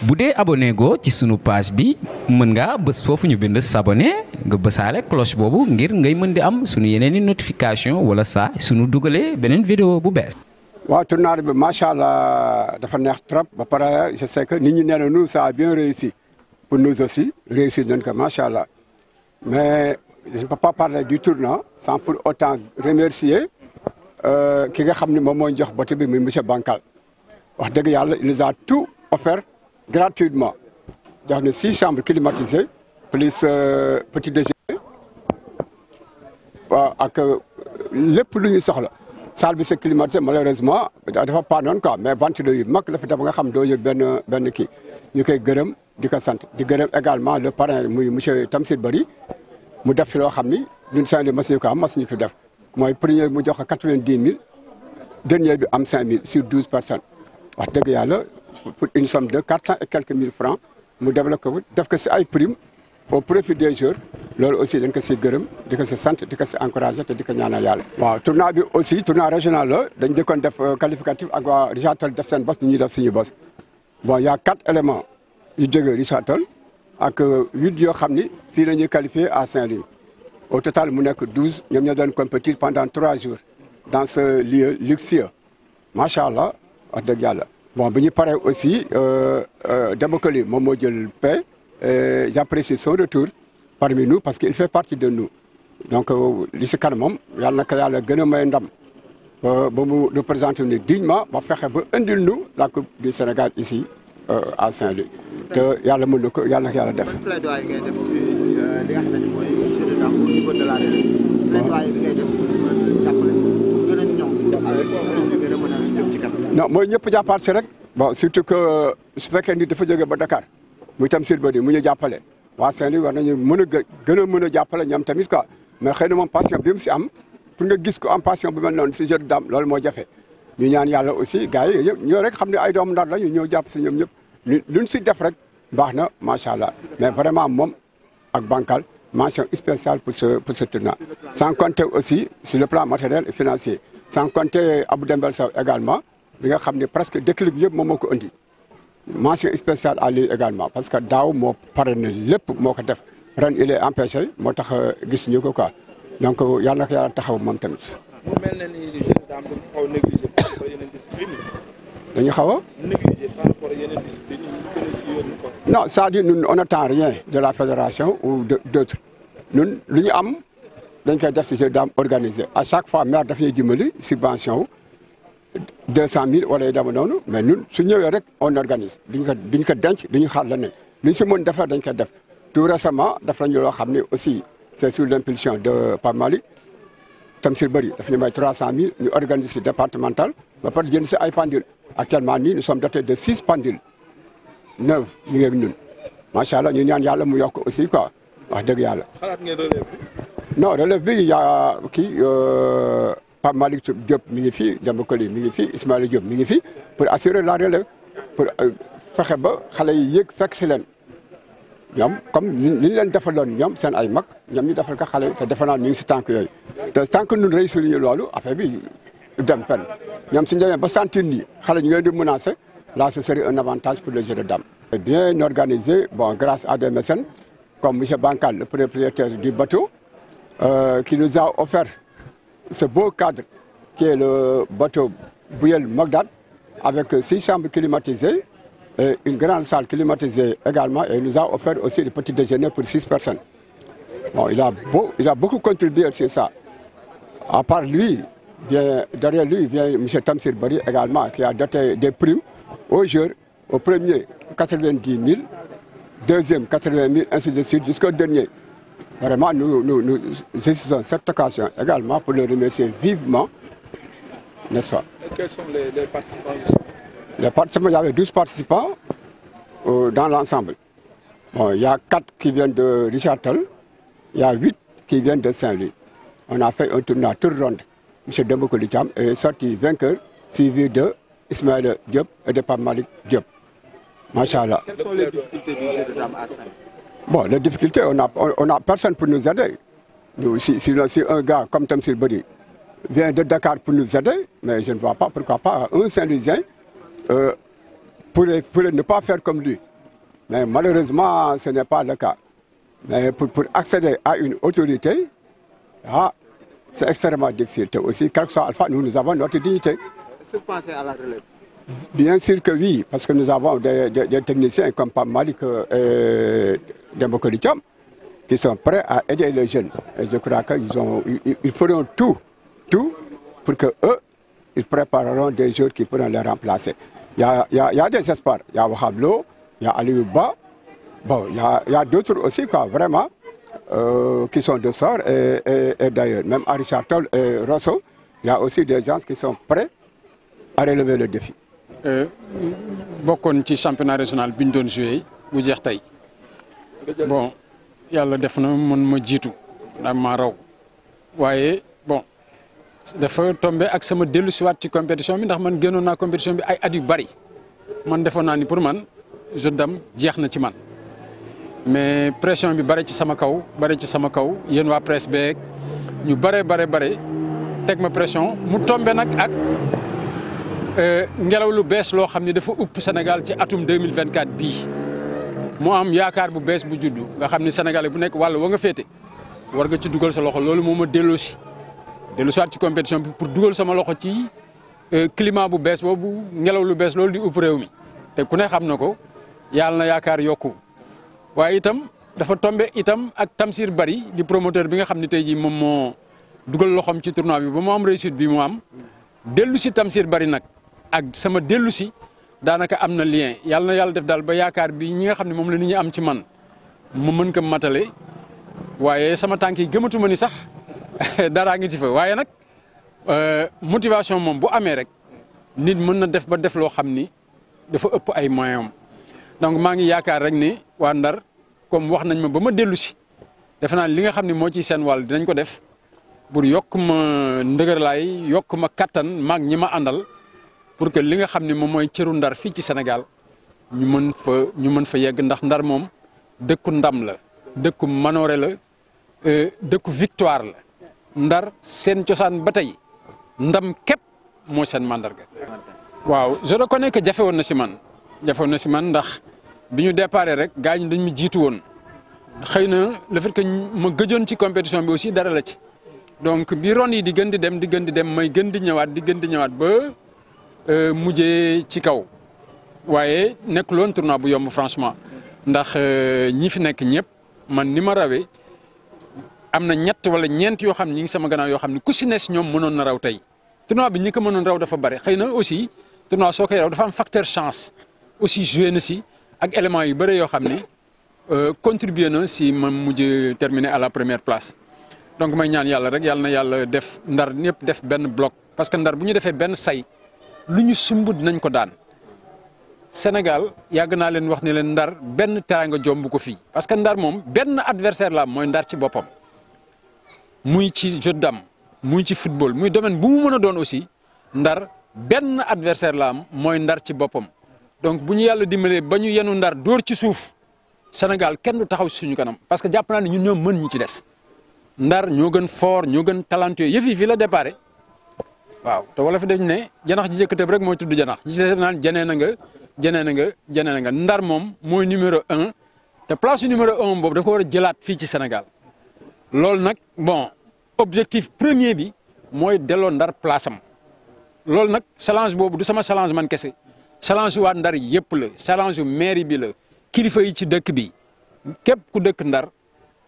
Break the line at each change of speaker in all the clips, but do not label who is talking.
bu dee abonné go ci sunu page bi mën ngaa bës foofu ñu bind s'abonner nga bësaale cloche boobu ngir ngay mën di am sunu yeneen i notification wala saa sunu dugalee beneen vidéo bu bees.
waaw tournoi bi macha allah dafa neex trop ba pare je sais que nit ñi nee na nous ça a bien réussi pour nous aussi réussir nañ ko macha allah mais je ne peux pas parler du tournoi sans pour autant remercier ki nga xam ne moom moo jox bote bi muy monsieur Bankal wax dëgg yàlla il nous a tout offert gratuitement jox na 6 chambres climatisées plus petit déjeuner waaw ak lépp lu ñu soxla. salle bi c'est climatisé malheureusement dafa pas noonu quoi mais ventilo yu mag la fi def nga xam doo yëg benn kii ñu koy gërëm di ko sant di gërëm également le parrain muy monsieur Tamsir Bari mu def fi loo xam ni ñun Saint-Louis mas ñu ko am mas ñu fi def mooy premier mu jox ko 90 000 dernier bi am 5 000 sur 12 personnes wax dëgg yàlla pour une somme de 400 et quelques mille francs mu développé ko def ko si ay primes au profit des joueurs loolu aussi dañ ko si gërëm di ko si sant di ko si encouragé te di ko ñaanal yàlla. waaw tournoi bi aussi tournoi régional la dañ jëkkoon def qualificatif ak waa Richard Toll def seen bos ñu ñuy def suñu bos bon y' a 4 éléments yu jógee Richard Toll ak 8 yoo xam ni fii la ñuy qualifié à Saint-Louis au total mu nekk 12 ñoom ñoo doon compétir pendant 3 jours dans ce lieu luxueux macha allah wax dëgg yàlla. bon bi ñu paree aussi Dembakoli moom moo jël paie et j'apprécie son retour parmi nous parce qu'il fait partie de nous donc li si kanam moom yàlla na ko yàlla gën a may ndam ba mu représenté ni dignement ba fexe ba indil nu la coupe du Sénégal ici à Saint-Louis te yàlla mën na ko yàlla na ko yàlla def.
plaidoyer ngay def ci li nga xam ne mooy monsieur le maire au niveau de la région. plaidoyer bi ngay def pour jàppale pour gën a ñoŋ discipline bi gën a mën a jëm ci kanam.
non mooy ñëpp jàppaat si rek bon surtout que su fekkee nit dafa jógee ba Dakar muy Tamsir Bari mu ñu jàppale. waa Saint-Louis war nañu mën a gën a mën a jàppale ñoom tamit quoi mais xëy na moom passion bi mu si am pour nga gis ko am passion bu mel noonu si jeu de dame loolu moo jafe ñu ñaan yàlla aussi gars yi yëpp ñoo rek xam ne ay doomu Ndar la ñu ñëw jàpp si ñoom ñëpp luñ si def rek baax na macha allah mais vraiment moom ak Bankal mention spéciale pour ce tournoi. Sans compter aussi sur le plan matériel et financier sans compter Abou Dembel Sow également bi nga xam ne presque déclic yëpp moom moo ko indi. mention spéciale à lui également parce que daaw moo pare na lépp moo ko def ren il est empêché moo tax gis ñu ko quoi donc yàlla na ko yàlla taxaw moom tamit.
mu mel ne ni jeu de dame dafa xaw a négligé par rapport ak yeneen discipline yi.
dañu xaw a.
négligé par rapport ak yeneen discipline yi ñu gën a si yoon quoi.
non c'est-à-dire ñun on n'attend rien de la fédération ou d'autres ñun lu ñu am dañ koy def si jeu de dame organisé à chaque fois maire daf ñuy dimbali subvention 200 000 wala yu dama noonu mais ñun su ñëwee rek on organise duñ ko denc duñu xaar leneen luñ si mën defar dañ ko def tout récemment daf nañu loo xam ne aussi c'est sous l'impulsion de Pape Malick Tamsir Bari daf ñu may 300 000 ñu organise si départemental ba pare jënd si ay pendules actuellement nii nous sommes dotés de 6 pendules neuves ñu ngi ak ñun macha allah ñu ñaan yàlla mu yokk aussi quoi wax dëgg yàlla.
xalaat ngeen relève bi.
non relève bi y a kii. Pape Malick Diop mi ngi fi Dembakoli mi ngi fi Ismaïla Diop mi ngi fi pour assurer la relève pour fexe ba xale yi yéeg fekk si leen ñoom comme li ñu leen defaloon ñoom seen ay mag ñoom ñu defal ko xale yi te defe naa ñu ngi si tànk yooyu te tant que ñun réussir ñu loolu affaire bi dem fenn ñoom suñu demee ba sentir ni xale ñu leen di menacer là ce serait un avantage pour le jeu de dames. Bien organisé bon grâce à des mécènes comme monsieur Bankal le propriétaire du bateau qui nous a offert ce beau cadre qui est le bateau Bouyel Mogdad avec 6 chambres climatisées et une grande salle climatisée également et il nous a offert aussi le petit déjeuner pour 6 personnes. Bon, il a beaucoup contribué sur ça. À part lui, derrière lui vient M. Tamsir Bari également qui a doté des primes aux joueurs. Au premier 90 000, deuxième 80 000, ainsi de suite jusqu'au dernier. Vraiment, nous utilisons cette occasion également pour le remercier vivement, n'est-ce pas?
Et quels sont les participants?
Les participants, il y avait 12 participants dans l'ensemble. Bon, il y a 4 qui viennent de Richard Toll, il y a 8 qui viennent de Saint-Louis. On a fait un tournoi tour ronde. M. Dembakoli Thiam est sorti vainqueur, suivi de Ismaïla Diop et de Pape Malick Diop. Machallah.
Quelles sont les difficultés du jeu de dames à Saint-Louis?
Bon, les difficultés, on a personne pour nous aider. Nous, si un gars comme Tamsir Bari vient de Dakar pour nous aider, mais je ne vois pas pourquoi pas un Saint-Louisien pourrait ne pas faire comme lui. Mais malheureusement, ce n'est pas le cas. Mais pour accéder à une autorité, c'est extrêmement difficile. Aussi, quel que soit Alpha, nous avons notre dignité.
Est-ce que vous pensez à la relève?
Bien sûr que oui, parce que nous avons des techniciens comme Pape Malik et Demba Lithium qui sont prêts à aider les jeunes. Et je crois qu'ils feront tout pour que eux, ils prépareront des joueurs qui pourront les remplacer. Il y a des espoirs. Il y a Wahablo, il y a Aliou Ba. Bon, il y a d'autres aussi, quoi, vraiment, qui sont de sort. Et d'ailleurs, même à Richard Toll et Rosso, il y a aussi des gens qui sont prêts à relever le défi.
Bokkoon ci championnat régional bi ñu doon joué bu jeex tey bon yàlla def na man ma jiitu ndax maa raw waaye bon dafa tombé ak sama dellu siwaat ci compétition bi ndax man génnoon naa compétition bi ay at yu bari man defoon naa ni pour man jeu dam jeex na ci man mais pression bi bari ci sama kaw yéen waa presse beeg ñu bare teg ma pression mu tombé nag ak ngelaw lu bees loo xam ne dafa upp Sénégal ci atum 2024 bii mu am yaakaar bu bees bu juddu nga xam ne sénégalais bu nekk wàll wa nga féete war nga ci dugal sa loxo loolu moo ma dellusiwaat ci compétition bi pour dugal sama loxo ci climat bu bees boobu ngelaw lu bees loolu di upp réew mi te ku ne xam na ko yàlla na yaakaar yokku waaye itam dafa tombé itam ak Tamsir Bari di promoteur bi nga xam ne tey jii moom moo dugal loxoom ci tournoi bi ba mu am réussite bi mu am dellu si Tamsir Bari nag ak sama dellu si daanaka am na lien yàlla na yàlla def daal ba yaakaar bi ñi nga xam ne moom la nit ñi am ci man mu mën ko matale waaye sama tànk yi gëmatuma ni sax daraa ngi ci fa waaye nag motivation moom bu amee rek nit mën na def ba def loo xam ni dafa ëpp ay moyens am donc maa ngi yaakaar rek ni waa Ndar comme wax nañ ma ba ma dellu si defe naa li nga xam ne moo ci seen wàll dinañ ko def pour yokk ma ndëgërlaay yokk ma kattan maag ñi ma àndal pour que li nga xam ne moom mooy cëru Ndar fii ci Sénégal ñu mën fa yegg ndax Ndar moom dëkku ndam la dëkku manoore la dëkku victoire la Ndar seen cosaan ba tey ndam képp moo seen mandarga. waaw je reconnais que jafe woon na si man ndax bi ñu déparé rek gars ñi dañ ma jiitu woon xëy na le fait que ma gëjoon ci compétition bi aussi dara la ci. donc bi ron yi di gën di dem may gën di ñëwaat ba mujjee ci kaw waaye nekkul woon tournoi bu yomb franchement ndax ñi fi nekk ñëpp man ni ma rawee am na ñett wala ñeent yoo xam ne ñi ngi sama gannaaw yoo xam ne ku si ne si ñoom mënoon na raw tey tournoi bi ñi ko mënoon raw dafa bari xëy na aussi tournoi soo koy raw dafa am facteur chance aussi joué na si ak éléments yu bëri yoo xam ne contribué na si ma mujj terminé à la première place. donc may ñaan yàlla rek yàlla na yàlla def Ndar ñëpp def benn bloc parce que Ndar bu ñu defee benn say lu ñu sumb dinañ ko daan Sénégal yàgg naa leen wax ne leen Ndar benn teraanga jomb ko fii parce que Ndar moom benn adversaire la am mooy Ndar ci boppam muy ci jeu d'âme muy ci football muy domaine bu mu mën a doon aussi Ndar benn adversaire la am mooy Ndar ci boppam donc bu ñu yàlla dimbalee ba ñu yenu Ndar dóor ci suuf Sénégal kenn du taxaw suñu kanam parce que jàpp naa ne ñun ñoo mën ñi ci des. Ndar ñoo gën fort ñoo gën talentueux yëf yi fii la déparé waaw te wala fi dañ ne janax ji jëkkatëb rek mooy tudd janax ñi ci naan jenee na nga Ndar moom mooy numéro 1 te place numéro 1 boobu dafa ko war a jëlaat fii ci Sénégal loolu nag bon objectif premier bi mooy delloo Ndar place am loolu nag challenge boobu du sama challenge man kese challenge waa Ndar yëpp la challenge yu mairie bi la kilifa yi ci dëkk bi képp ku dëkk Ndar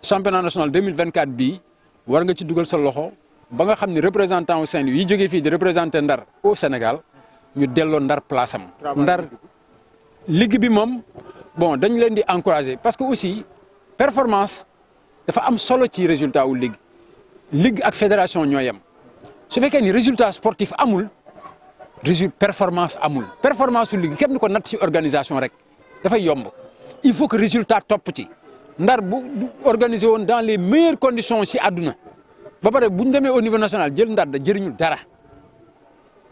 championnat national 2024 bii war nga ci dugal sa loxo ba nga xam ne représentant au Saint-Louis yi jógee fii di représenter Ndar au Sénégal ñu delloo Ndar place am. Ndar ligue bi moom bon dañ leen di encourager parce que aussi performance dafa am solo ci résultat wu ligue ak fédération ñoo yem su fekkee ni résultat sportif amul performance su ligue kenn du ko natt ci organisation rek dafay yomb il faut que résultat topp ci. Ndar bu organisé woon dans les meilleures conditions ci àdduna ba pare bu ñu demee au niveau national jël Ndar da jëriñul dara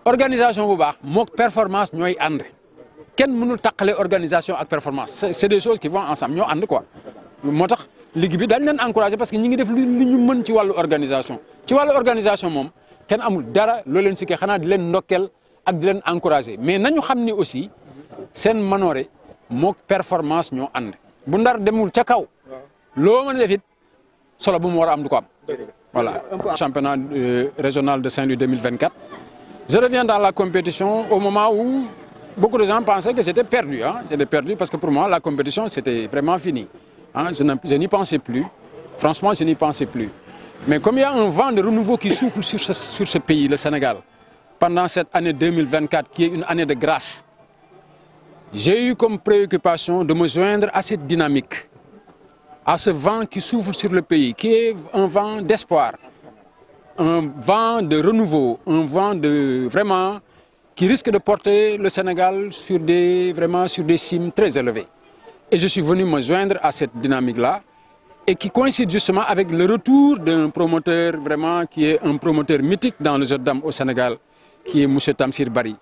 organisation bu baax mook performance ñooy ànd kenn mënul taqale organisation ak performance c'est des choses qui vont ensemble ñoo ànd quoi. moo tax ligue bi dañ leen encouragé parce que ñi ngi def li ñu mën ci wàllu organisation moom kenn amul dara loo leen si xanaa di leen ndokkeel ak di leen encouragé mais nañu xam ni aussi seen manoore mook performance ñoo ànd bu Ndar demul ca kaw loo mën a def it solo bu mu war a am du ko am voilà. Championnat régional de Saint-Louis 2024. Je reviens dans la compétition au moment où beaucoup de gens pensaient que j'étais perdu. Hein? J'étais perdu parce que pour moi, la compétition, c'était vraiment fini. Hein? Je n'y pensais plus. Franchement, je n'y pensais plus. Mais comme il y a un vent de renouveau qui souffle sur ce pays, le Sénégal, pendant cette année 2024, qui est une année de grâce, j'ai eu comme préoccupation de me joindre à cette dynamique, à ce vent qui souffle sur le pays, qui est un vent d'espoir, un vent de renouveau, un vent de vraiment qui risque de porter le Sénégal sur des cimes très élevées. Et je suis venu me joindre à cette dynamique-là et qui coïncide justement avec le retour d'un promoteur vraiment qui est un promoteur mythique dans le jeu de dames au Sénégal, qui est M. Tamsir Bari.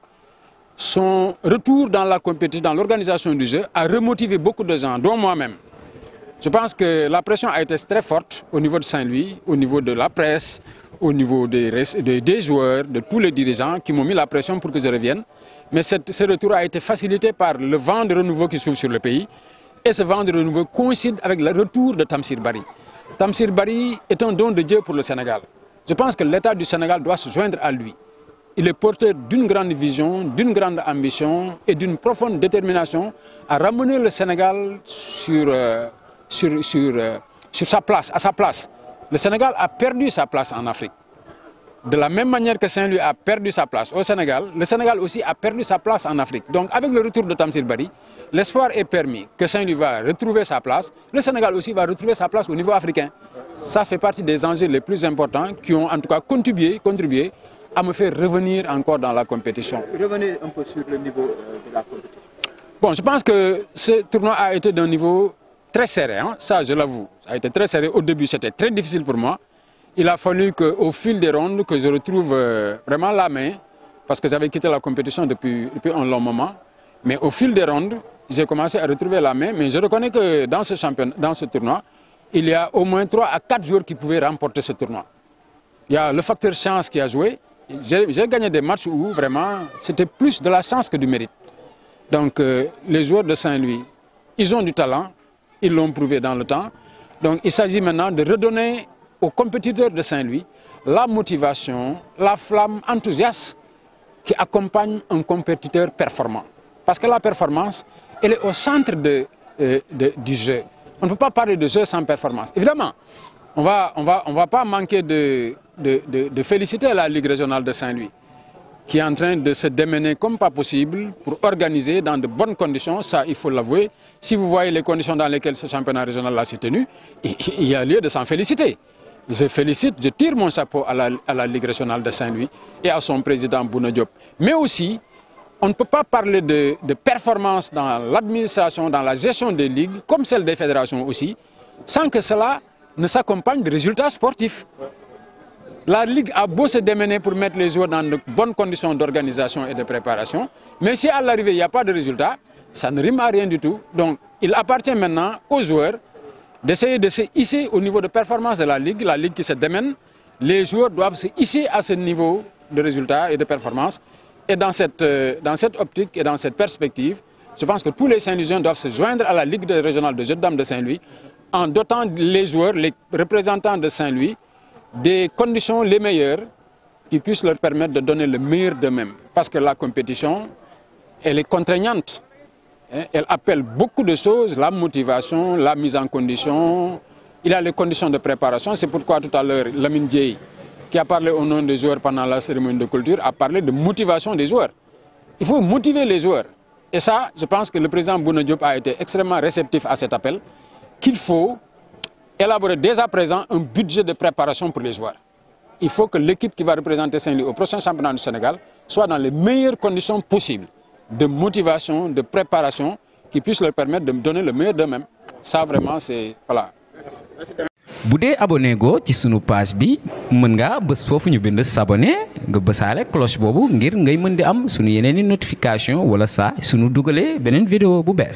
Son retour dans la compétition, dans l'organisation du jeu, a remotivé beaucoup de gens, dont moi-même. Je pense que la pression a été très forte au niveau de Saint-Louis, au niveau de la presse, au niveau des joueurs, de tous les dirigeants qui m'ont mis la pression pour que je revienne. Mais ce retour a été facilité par le vent de renouveau qui souffle sur le pays. Et ce vent de renouveau coïncide avec le retour de Tamsir Bari. Tamsir Bari est un don de Dieu pour le Sénégal. Je pense que l'État du Sénégal doit se joindre à lui. Il est porteur d'une grande vision, d'une grande ambition et d'une profonde détermination à ramener le Sénégal sur sa place, à sa place. Le Sénégal a perdu sa place en Afrique. De la même manière que Saint-Louis a perdu sa place au Sénégal, le Sénégal aussi a perdu sa place en Afrique. Donc avec le retour de Tamsir Bari, l'espoir est permis que Saint-Louis va retrouver sa place. Le Sénégal aussi va retrouver sa place au niveau africain. Ça fait partie des enjeux les plus importants qui ont en tout cas contribué à me faire revenir encore dans la compétition.
Revenez un peu sur le niveau de la compétition.
Bon, je pense que ce tournoi a été d'un niveau très serré, hein? Ça je l'avoue. Ça a été très serré. Au début, c'était très difficile pour moi. Il a fallu qu'au fil des rondes, que je retrouve vraiment la main, parce que j'avais quitté la compétition depuis un long moment. Mais au fil des rondes, j'ai commencé à retrouver la main. Mais je reconnais que dans ce tournoi, il y a au moins 3 à 4 joueurs qui pouvaient remporter ce tournoi. Il y a le facteur chance qui a joué. J'ai gagné des matchs où vraiment c'était plus de la chance que du mérite. Donc les joueurs de Saint-Louis, ils ont du talent, ils l'ont prouvé dans le temps. Donc il s'agit maintenant de redonner aux compétiteurs de Saint-Louis la motivation, la flamme enthousiaste qui accompagne un compétiteur performant. Parce que la performance, elle est au centre du jeu. On ne peut pas parler de jeu sans performance. Évidemment, on va pas manquer de féliciter la Ligue régionale de Saint-Louis, qui est en train de se démener comme pas possible pour organiser dans de bonnes conditions, ça il faut l'avouer. Si vous voyez les conditions dans lesquelles ce championnat régional s'est tenu, il y a lieu de s'en féliciter. Je félicite, je tire mon chapeau à la Ligue régionale de Saint-Louis et à son président Bouna Diop. Mais aussi, on ne peut pas parler de performance dans l'administration, dans la gestion des ligues, comme celle des fédérations aussi, sans que cela ne s'accompagne de résultats sportifs. La Ligue a beau se démener pour mettre les joueurs dans de bonnes conditions d'organisation et de préparation, mais si à l'arrivée il n'y a pas de résultats, ça ne rime à rien du tout. Donc il appartient maintenant aux joueurs d'essayer de se hisser au niveau de performance de la Ligue qui se démène. Les joueurs doivent se hisser à ce niveau de résultats et de performance. Et dans cette optique et dans cette perspective, je pense que tous les Saint-Louisiens doivent se joindre à la Ligue régionale de jeux de dames de Saint-Louis en dotant les joueurs, les représentants de Saint-Louis, des conditions les meilleures qui puissent leur permettre de donner le meilleur d'eux-mêmes. Parce que la compétition, elle est contraignante. Elle appelle beaucoup de choses, la motivation, la mise en condition. Il y a les conditions de préparation. C'est pourquoi tout à l'heure, Lamine Dieye, qui a parlé au nom des joueurs pendant la cérémonie de clôture, a parlé de motivation des joueurs. Il faut motiver les joueurs. Et ça, je pense que le président Bouna Diop a été extrêmement réceptif à cet appel, qu'il faut élaborer dès à présent un budget de préparation pour les joueurs. Il faut que l'équipe qui va représenter Saint-Louis au prochain championnat du Sénégal soit dans les meilleures conditions possibles de motivation, de préparation, qui puissent leur permettre de donner le meilleur d'eux-mêmes. Ça vraiment, c'est... Voilà.
bu dee abonné go ci sunu page bi mën nga bës foofu ñu bind s'abonner nga bësaale cloche boobu ngir ngay mën di am sunu yeneeni notification wala saa sunu dugalee beneen vidéo bu bees